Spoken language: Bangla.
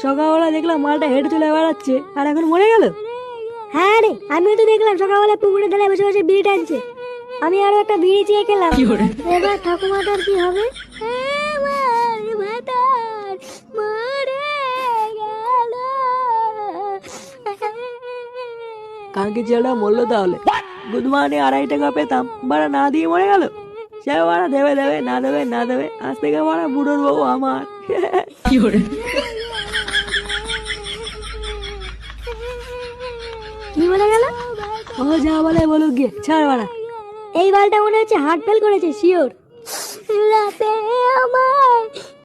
সকালবেলা দেখলাম মালটা হেঁটে চলে বেড়াচ্ছে আর এখন মরে গেল। হ্যাঁ রে, আমিও তো দেখলাম সকালবেলা পুকুরে ধারে বসে বসে বিড়ি টানছে। আমি আরো একটা বিড়ি চেয়ে খেলাম। এবার ঠাকুমাটার কি হবে? কালকে ছেলেটা মরলো তাহলে। গুদমানি 2.5 টাকা পেতাম, বাড়া না দিয়ে মরে গেল। সে বাড়া দেবে দেবে না দেবে না দেবে, আজ থেকে বাড়া বুড়োর বউ আমার। কি বলে গেল? ও যা বলে বলুক গিয়ে, ছাড় বাড়া। এই বালটা মনে হচ্ছে হার্ট ফেল করেছে, শিওর।